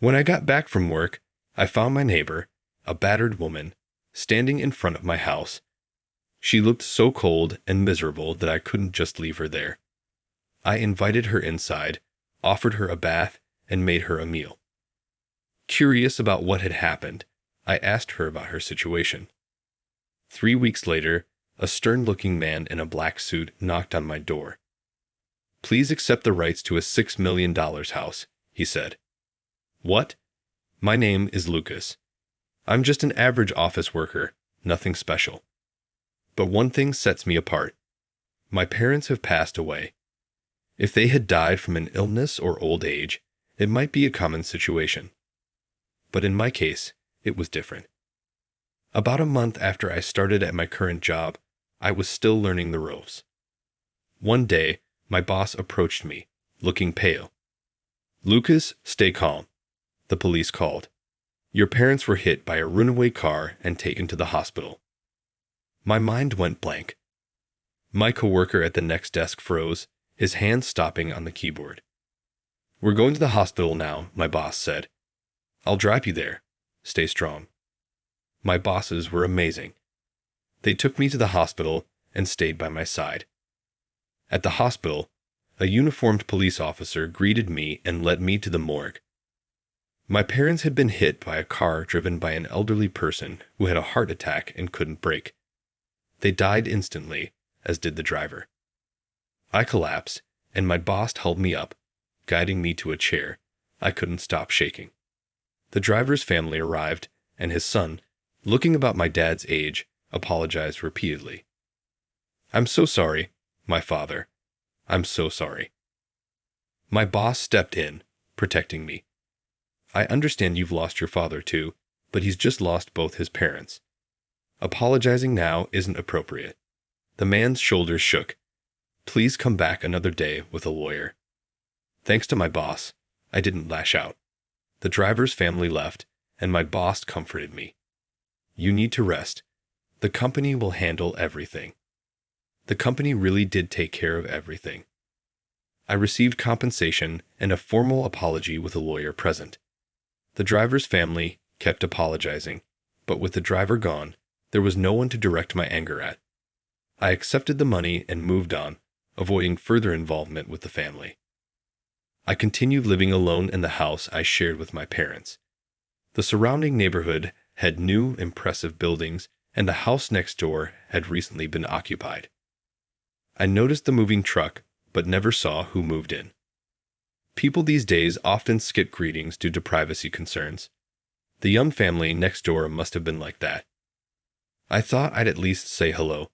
When I got back from work, I found my neighbor, a battered woman, standing in front of my house. She looked so cold and miserable that I couldn't just leave her there. I invited her inside, offered her a bath, and made her a meal. Curious about what had happened, I asked her about her situation. 3 weeks later, a stern-looking man in a black suit knocked on my door. "Please accept the rights to a $6 million house," he said. "What?" "My name is Lucas. I'm just an average office worker, nothing special. But one thing sets me apart. My parents have passed away. If they had died from an illness or old age, it might be a common situation. But in my case, it was different. About a month after I started at my current job, I was still learning the ropes. One day, my boss approached me, looking pale. "Lucas, stay calm," the police called. "Your parents were hit by a runaway car and taken to the hospital." My mind went blank. My coworker at the next desk froze, his hand stopping on the keyboard. "We're going to the hospital now," my boss said. "I'll drive you there. Stay strong." My bosses were amazing. They took me to the hospital and stayed by my side. At the hospital, a uniformed police officer greeted me and led me to the morgue. My parents had been hit by a car driven by an elderly person who had a heart attack and couldn't brake. They died instantly, as did the driver. I collapsed, and my boss held me up, guiding me to a chair. I couldn't stop shaking. The driver's family arrived, and his son, looking about my dad's age, apologized repeatedly. "I'm so sorry, my father. I'm so sorry." My boss stepped in, protecting me. "I understand you've lost your father too, but he's just lost both his parents. Apologizing now isn't appropriate." The man's shoulders shook. "Please come back another day with a lawyer." Thanks to my boss, I didn't lash out. The driver's family left, and my boss comforted me. "You need to rest. The company will handle everything." The company really did take care of everything. I received compensation and a formal apology with a lawyer present. The driver's family kept apologizing, but with the driver gone, there was no one to direct my anger at. I accepted the money and moved on, avoiding further involvement with the family. I continued living alone in the house I shared with my parents. The surrounding neighborhood had new, impressive buildings, and the house next door had recently been occupied. I noticed the moving truck, but never saw who moved in. People these days often skip greetings due to privacy concerns. The young family next door must have been like that. I thought I'd at least say hello.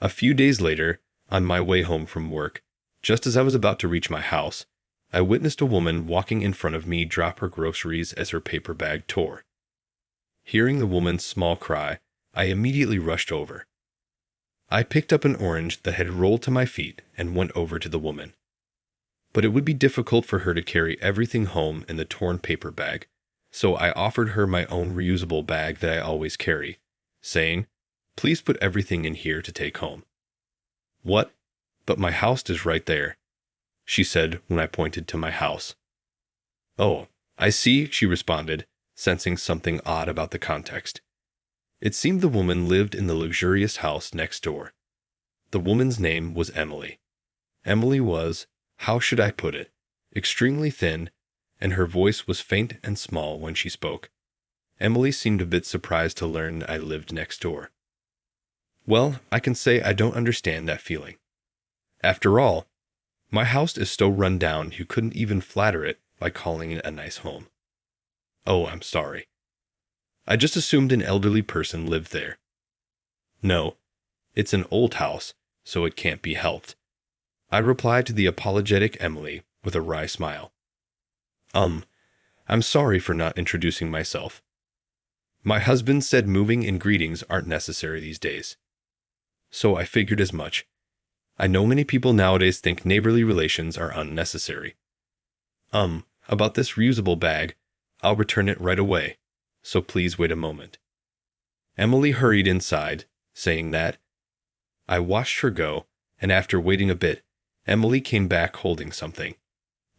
A few days later, on my way home from work, just as I was about to reach my house, I witnessed a woman walking in front of me drop her groceries as her paper bag tore. Hearing the woman's small cry, I immediately rushed over. I picked up an orange that had rolled to my feet and went over to the woman. But it would be difficult for her to carry everything home in the torn paper bag, so I offered her my own reusable bag that I always carry, saying, "Please put everything in here to take home." "What? But my house is right there," she said when I pointed to my house. "Oh, I see," she responded, sensing something odd about the context. It seemed the woman lived in the luxurious house next door. The woman's name was Emily. Emily was, how should I put it, extremely thin, and her voice was faint and small when she spoke. Emily seemed a bit surprised to learn I lived next door. Well, I can say I don't understand that feeling. After all, my house is so run down you couldn't even flatter it by calling it a nice home. "Oh, I'm sorry. I just assumed an elderly person lived there." "No, it's an old house, so it can't be helped," I replied to the apologetic Emily with a wry smile. I'm sorry for not introducing myself. My husband said moving and greetings aren't necessary these days. So I figured as much. I know many people nowadays think neighborly relations are unnecessary. About this reusable bag, I'll return it right away, so please wait a moment." Emily hurried inside, saying that. I watched her go, and after waiting a bit, Emily came back holding something.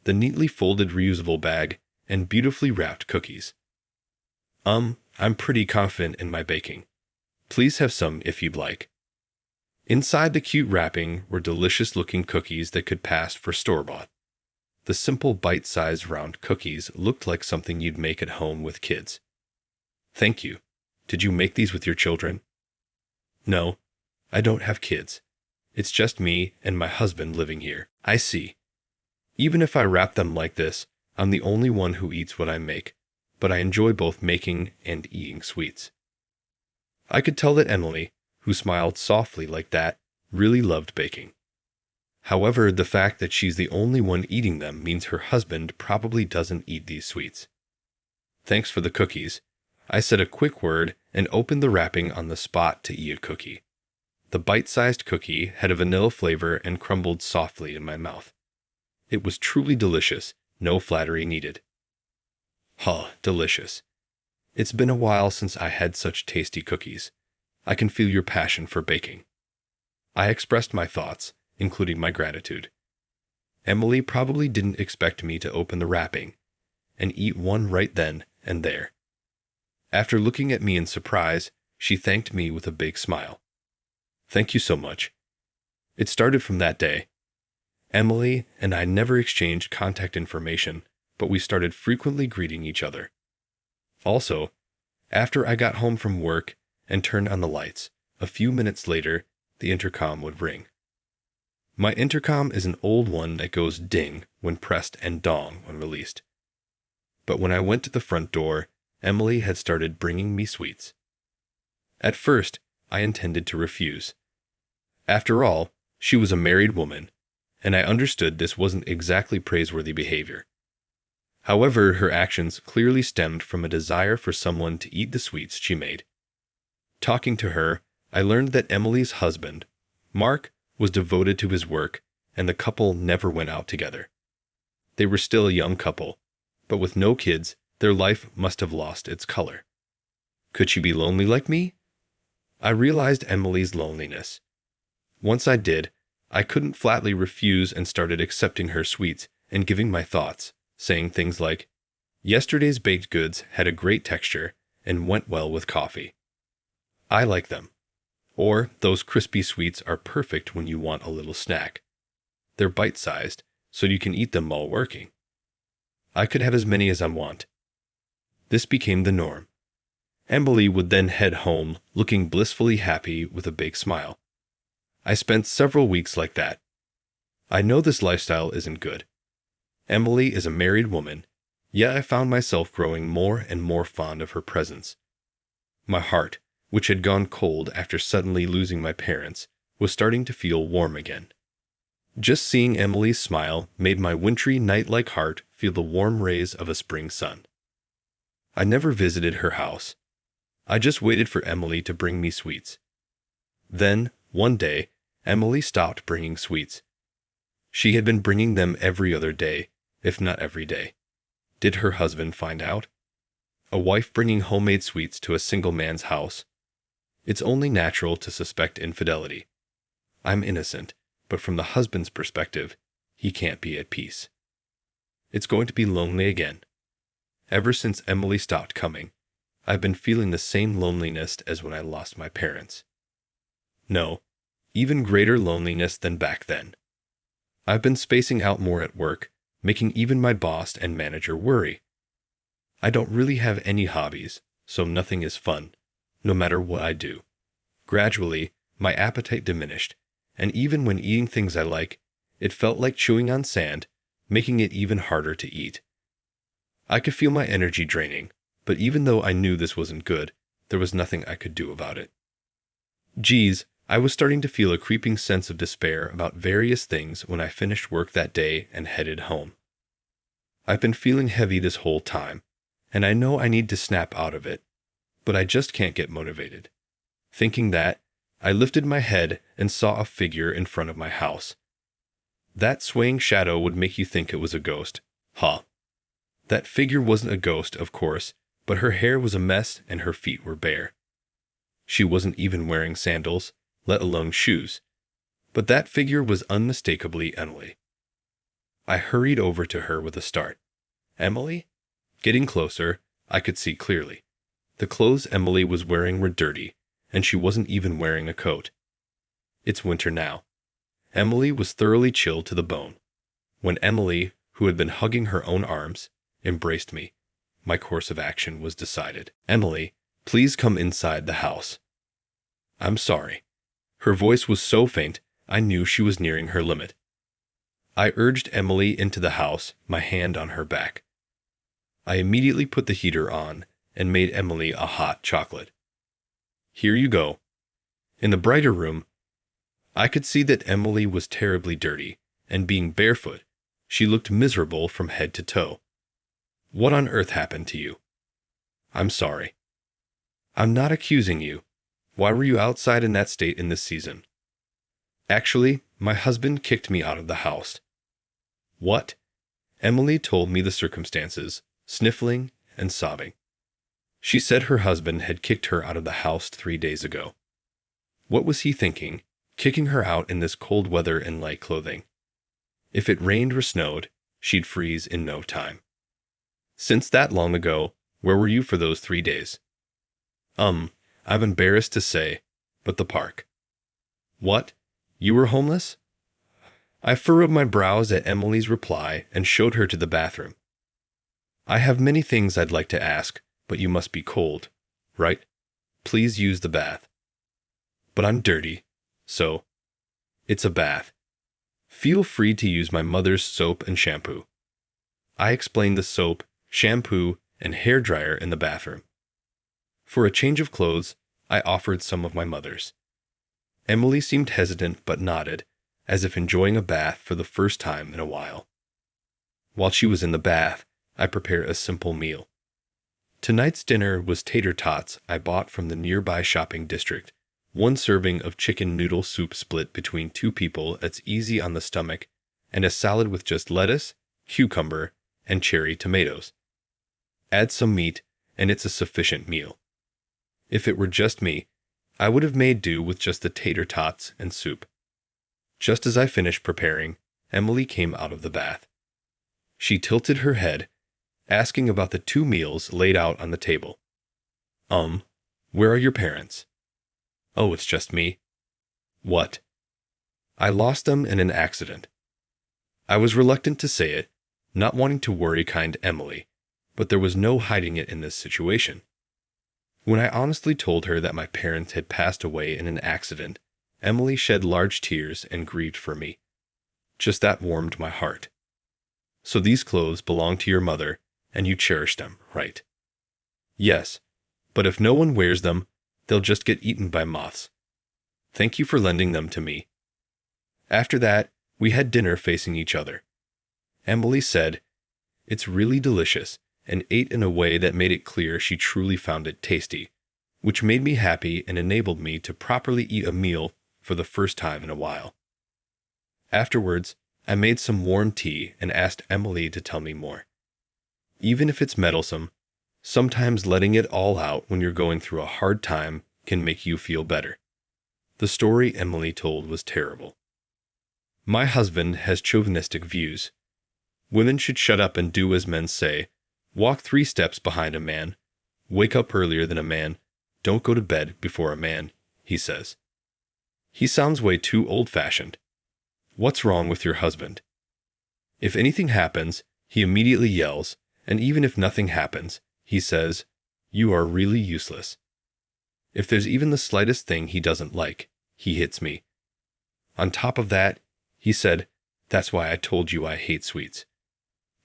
The neatly folded reusable bag and beautifully wrapped cookies. I'm pretty confident in my baking. Please have some if you'd like. Inside the cute wrapping were delicious-looking cookies that could pass for store-bought. The simple bite-sized round cookies looked like something you'd make at home with kids. Thank you. Did you make these with your children? No, I don't have kids. It's just me and my husband living here. I see. Even if I wrap them like this, I'm the only one who eats what I make, but I enjoy both making and eating sweets. I could tell that Emily, who smiled softly like that, really loved baking. However, the fact that she's the only one eating them means her husband probably doesn't eat these sweets. Thanks for the cookies. I said a quick word and opened the wrapping on the spot to eat a cookie. The bite-sized cookie had a vanilla flavor and crumbled softly in my mouth. It was truly delicious, no flattery needed. Delicious. It's been a while since I had such tasty cookies. I can feel your passion for baking. I expressed my thoughts, including my gratitude. Emily probably didn't expect me to open the wrapping and eat one right then and there. After looking at me in surprise, she thanked me with a big smile. Thank you so much. It started from that day. Emily and I never exchanged contact information, but we started frequently greeting each other. Also, after I got home from work and turned on the lights, a few minutes later, the intercom would ring. My intercom is an old one that goes ding when pressed and dong when released. But when I went to the front door, Emily had started bringing me sweets. At first, I intended to refuse. After all, she was a married woman, and I understood this wasn't exactly praiseworthy behavior. However, her actions clearly stemmed from a desire for someone to eat the sweets she made. Talking to her, I learned that Emily's husband, Mark, was devoted to his work, and the couple never went out together. They were still a young couple, but with no kids, their life must have lost its color. Could she be lonely like me? I realized Emily's loneliness. Once I did, I couldn't flatly refuse and started accepting her sweets and giving my thoughts, saying things like, "Yesterday's baked goods had a great texture and went well with coffee. I like them." Or, "Those crispy sweets are perfect when you want a little snack. They're bite-sized, so you can eat them while working." I could have as many as I want. This became the norm. Emily would then head home, looking blissfully happy with a big smile. I spent several weeks like that. I know this lifestyle isn't good. Emily is a married woman, yet I found myself growing more and more fond of her presence. My heart, which had gone cold after suddenly losing my parents, was starting to feel warm again. Just seeing Emily's smile made my wintry night-like heart feel the warm rays of a spring sun. I never visited her house. I just waited for Emily to bring me sweets. Then, one day, Emily stopped bringing sweets. She had been bringing them every other day, if not every day. Did her husband find out? A wife bringing homemade sweets to a single man's house? It's only natural to suspect infidelity. I'm innocent, but from the husband's perspective, he can't be at peace. It's going to be lonely again. Ever since Emily stopped coming, I've been feeling the same loneliness as when I lost my parents. No, even greater loneliness than back then. I've been spacing out more at work, making even my boss and manager worry. I don't really have any hobbies, so nothing is fun, no matter what I do. Gradually, my appetite diminished, and even when eating things I like, it felt like chewing on sand, making it even harder to eat. I could feel my energy draining, but even though I knew this wasn't good, there was nothing I could do about it. Geez, I was starting to feel a creeping sense of despair about various things when I finished work that day and headed home. I've been feeling heavy this whole time, and I know I need to snap out of it, but I just can't get motivated. Thinking that, I lifted my head and saw a figure in front of my house. That swaying shadow would make you think it was a ghost. That figure wasn't a ghost, of course, but her hair was a mess and her feet were bare. She wasn't even wearing sandals, let alone shoes. But that figure was unmistakably Emily. I hurried over to her with a start. "Emily?" Getting closer, I could see clearly. The clothes Emily was wearing were dirty, and she wasn't even wearing a coat. It's winter now. Emily was thoroughly chilled to the bone. When Emily, who had been hugging her own arms, embraced me, my course of action was decided. Emily, please come inside the house. I'm sorry. Her voice was so faint, I knew she was nearing her limit. I urged Emily into the house, my hand on her back. I immediately put the heater on and made Emily a hot chocolate. Here you go. In the brighter room, I could see that Emily was terribly dirty, and being barefoot, she looked miserable from head to toe. What on earth happened to you? I'm sorry. I'm not accusing you. Why were you outside in that state in this season? Actually, my husband kicked me out of the house. What? Emily told me the circumstances, sniffling and sobbing. She said her husband had kicked her out of the house 3 days ago. What was he thinking, kicking her out in this cold weather in light clothing? If it rained or snowed, she'd freeze in no time. Since that long ago, where were you for those 3 days? I'm embarrassed to say, but the park. What? You were homeless? I furrowed my brows at Emily's reply and showed her to the bathroom. I have many things I'd like to ask, but you must be cold, right? Please use the bath. But I'm dirty, so it's a bath. Feel free to use my mother's soap and shampoo. I explained the soap, shampoo, and hairdryer in the bathroom. For a change of clothes, I offered some of my mother's. Emily seemed hesitant but nodded, as if enjoying a bath for the first time in a while. While she was in the bath, I prepared a simple meal. Tonight's dinner was tater tots I bought from the nearby shopping district, 1 serving of chicken noodle soup split between 2 people that's easy on the stomach, and a salad with just lettuce, cucumber, and cherry tomatoes. Add some meat, and it's a sufficient meal. If it were just me, I would have made do with just the tater tots and soup. Just as I finished preparing, Emily came out of the bath. She tilted her head, asking about the 2 meals laid out on the table. Where are your parents? Oh, it's just me. What? I lost them in an accident. I was reluctant to say it, not wanting to worry kind Emily, but there was no hiding it in this situation. When I honestly told her that my parents had passed away in an accident, Emily shed large tears and grieved for me. Just that warmed my heart. So these clothes belong to your mother, and you cherish them, right? Yes, but if no one wears them, they'll just get eaten by moths. Thank you for lending them to me. After that, we had dinner facing each other. Emily said, "It's really delicious," and ate in a way that made it clear she truly found it tasty, which made me happy and enabled me to properly eat a meal for the first time in a while. Afterwards, I made some warm tea and asked Emily to tell me more. Even if it's meddlesome, sometimes letting it all out when you're going through a hard time can make you feel better. The story Emily told was terrible. My husband has chauvinistic views. Women should shut up and do as men say, walk 3 steps behind a man, wake up earlier than a man, don't go to bed before a man, he says. He sounds way too old-fashioned. What's wrong with your husband? If anything happens, he immediately yells, and even if nothing happens, he says, "You are really useless." If there's even the slightest thing he doesn't like, he hits me. On top of that, he said, "That's why I told you I hate sweets.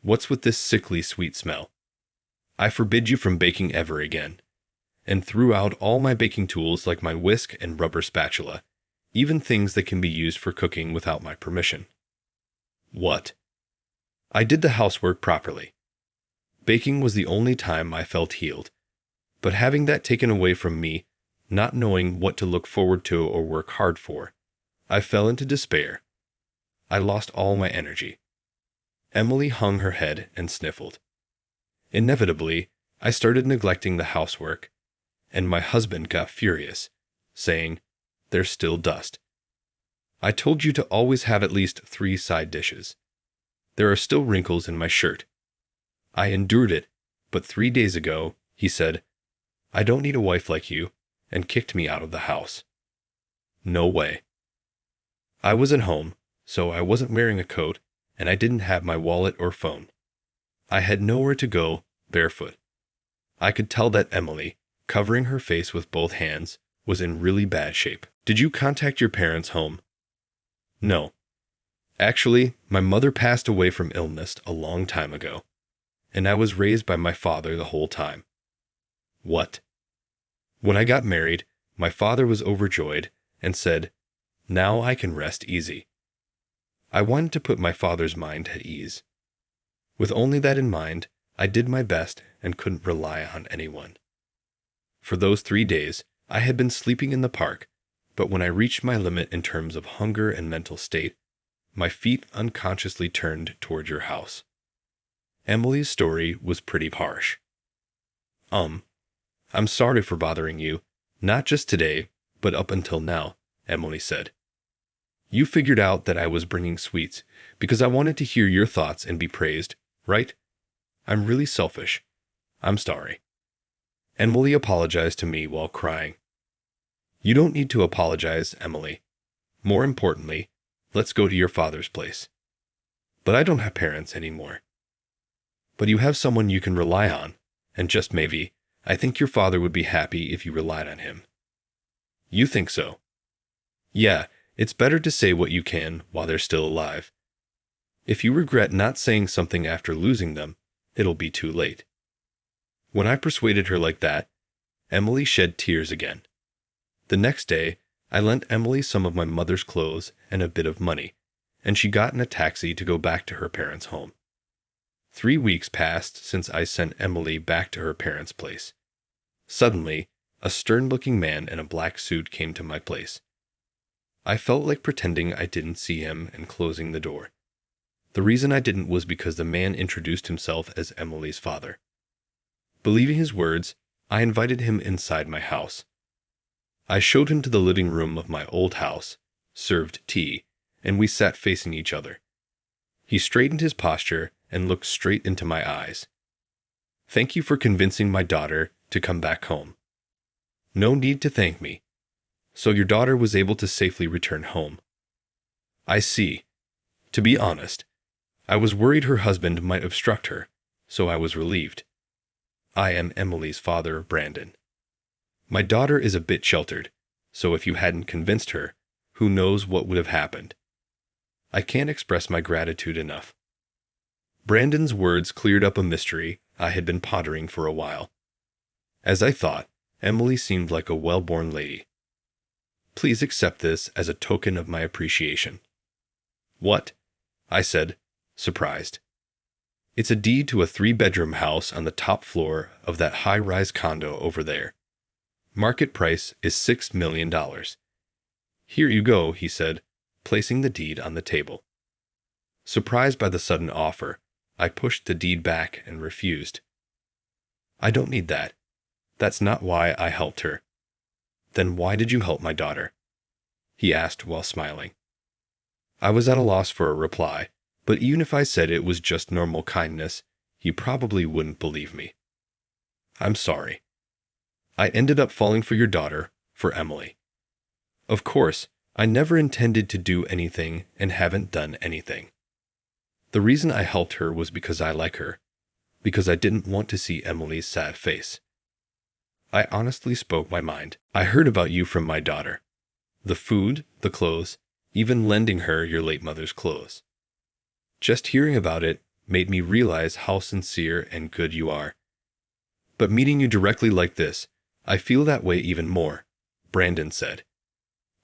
What's with this sickly sweet smell? I forbid you from baking ever again," and threw out all my baking tools like my whisk and rubber spatula, even things that can be used for cooking without my permission. What? I did the housework properly. Baking was the only time I felt healed, but having that taken away from me, not knowing what to look forward to or work hard for, I fell into despair. I lost all my energy. Emily hung her head and sniffled. Inevitably, I started neglecting the housework, and my husband got furious, saying, "There's still dust. I told you to always have at least 3 side dishes. There are still wrinkles in my shirt." I endured it, But 3 days ago, he said, "I don't need a wife like you," and kicked me out of the house. No way. I was at home, so I wasn't wearing a coat, and I didn't have my wallet or phone. I had nowhere to go, barefoot. I could tell that Emily, covering her face with both hands, was in really bad shape. "Did you contact your parents' home?" "No. Actually, my mother passed away from illness a long time ago, and I was raised by my father the whole time." "What?" "When I got married, my father was overjoyed and said, 'Now I can rest easy.' I wanted to put my father's mind at ease. With only that in mind, I did my best and couldn't rely on anyone. For those 3 days, I had been sleeping in the park, but when I reached my limit in terms of hunger and mental state, my feet unconsciously turned toward your house." Emily's story was pretty harsh. "I'm sorry for bothering you, not just today, but up until now," Emily said. "You figured out that I was bringing sweets because I wanted to hear your thoughts and be praised, right? I'm really selfish. I'm sorry." Emily apologized to me while crying. "You don't need to apologize, Emily. More importantly, let's go to your father's place." "But I don't have parents anymore." "But you have someone you can rely on, and just maybe, I think your father would be happy if you relied on him." "You think so?" "Yeah, it's better to say what you can while they're still alive. If you regret not saying something after losing them, it'll be too late." When I persuaded her like that, Emily shed tears again. The next day, I lent Emily some of my mother's clothes and a bit of money, and she got in a taxi to go back to her parents' home. 3 weeks passed since I sent Emily back to her parents' place. Suddenly, a stern-looking man in a black suit came to my place. I felt like pretending I didn't see him and closing the door. The reason I didn't was because the man introduced himself as Emily's father. Believing his words, I invited him inside my house. I showed him to the living room of my old house, served tea, and we sat facing each other. He straightened his posture and looked straight into my eyes. "Thank you for convincing my daughter to come back home." "No need to thank me. So your daughter was able to safely return home." "I see. To be honest, I was worried her husband might obstruct her, so I was relieved. I am Emily's father, Brandon. My daughter is a bit sheltered, so if you hadn't convinced her, who knows what would have happened. I can't express my gratitude enough." Brandon's words cleared up a mystery I had been pondering for a while. As I thought, Emily seemed like a well-born lady. "Please accept this as a token of my appreciation." "What?" I said, surprised. "It's a deed to a 3-bedroom house on the top floor of that high-rise condo over there. Market price is $6 million. Here you go," he said, placing the deed on the table. Surprised by the sudden offer, I pushed the deed back and refused. "I don't need that. That's not why I helped her." "Then why did you help my daughter?" he asked while smiling. I was at a loss for a reply, but even if I said it was just normal kindness, he probably wouldn't believe me. "I'm sorry. I ended up falling for your daughter, for Emily. Of course, I never intended to do anything and haven't done anything. The reason I helped her was because I like her, because I didn't want to see Emily's sad face. I honestly spoke my mind. I heard about you from my daughter. The food, the clothes, even lending her your late mother's clothes. Just hearing about it made me realize how sincere and good you are. But meeting you directly like this, I feel that way even more," Brandon said.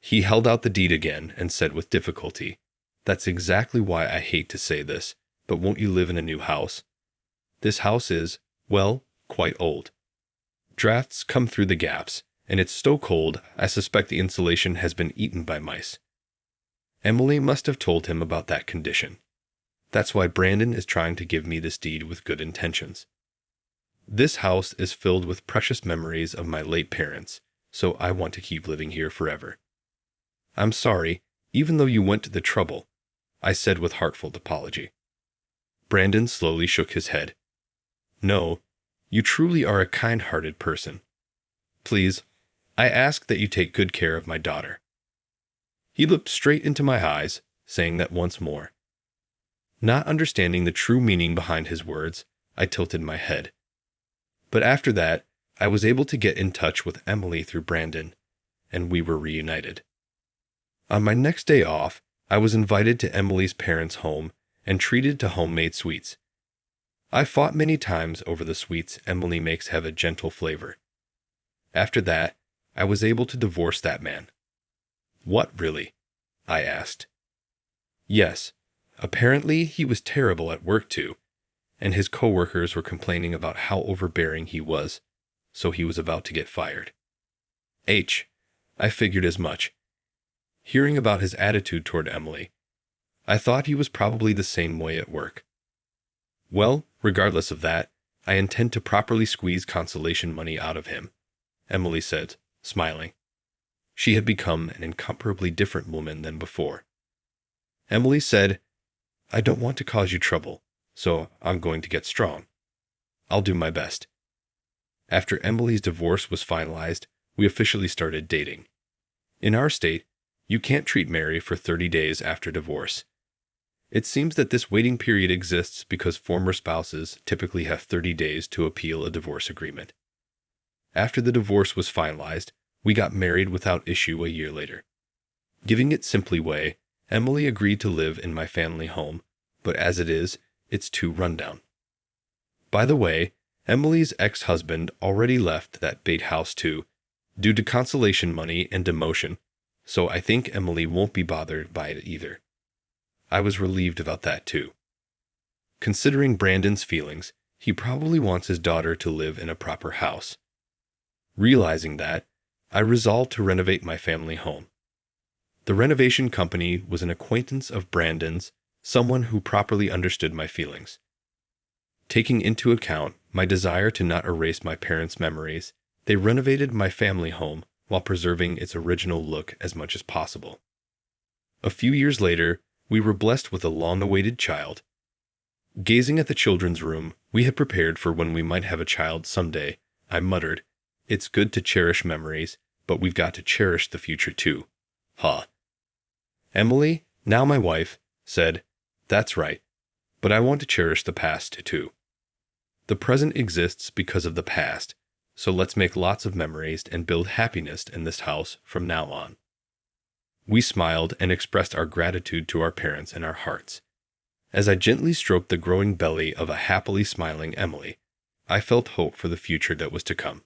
He held out the deed again and said with difficulty, "That's exactly why I hate to say this, but won't you live in a new house? This house is, well, quite old. Drafts come through the gaps, and it's so cold I suspect the insulation has been eaten by mice." Emily must have told him about that condition. That's why Brandon is trying to give me this deed with good intentions. This house is filled with precious memories of my late parents, so I want to keep living here forever. "I'm sorry, even though you went to the trouble," I said with heartfelt apology. Brandon slowly shook his head. "No, You truly are a kind-hearted person. Please, I ask that you take good care of my daughter." He looked straight into my eyes, saying that once more. Not understanding the true meaning behind his words, I tilted my head. But after that, I was able to get in touch with Emily through Brandon, and we were reunited. On my next day off, I was invited to Emily's parents' home and treated to homemade sweets. I fought many times over the sweets Emily makes have a gentle flavor. After that, I was able to divorce that man. What really? I asked. Yes, apparently he was terrible at work too, and his coworkers were complaining about how overbearing he was, so he was about to get fired. I figured as much. Hearing about his attitude toward Emily, I thought he was probably the same way at work. Well, regardless of that, I intend to properly squeeze consolation money out of him, Emily said, smiling. She had become an incomparably different woman than before. Emily said, "I don't want to cause you trouble, so I'm going to get strong. I'll do my best." After Emily's divorce was finalized, we officially started dating. In our state, you can't treat Mary for 30 days after divorce. It seems that this waiting period exists because former spouses typically have 30 days to appeal a divorce agreement. After the divorce was finalized, we got married without issue a year later. Giving it simply way, Emily agreed to live in my family home, but as it is, it's too rundown. By the way, Emily's ex-husband already left that bait house too, due to consolation money and demotion, so I think Emily won't be bothered by it either. I was relieved about that too. Considering Brandon's feelings, he probably wants his daughter to live in a proper house. Realizing that, I resolved to renovate my family home. The renovation company was an acquaintance of Brandon's, someone who properly understood my feelings. Taking into account my desire to not erase my parents' memories, they renovated my family home while preserving its original look as much as possible. A few years later, we were blessed with a long-awaited child. Gazing at the children's room we had prepared for when we might have a child someday, I muttered, "It's good to cherish memories, but we've got to cherish the future too." Emily, now my wife, said, "That's right, but I want to cherish the past too. The present exists because of the past, so let's make lots of memories and build happiness in this house from now on." We smiled and expressed our gratitude to our parents in our hearts. As I gently stroked the growing belly of a happily smiling Emily, I felt hope for the future that was to come.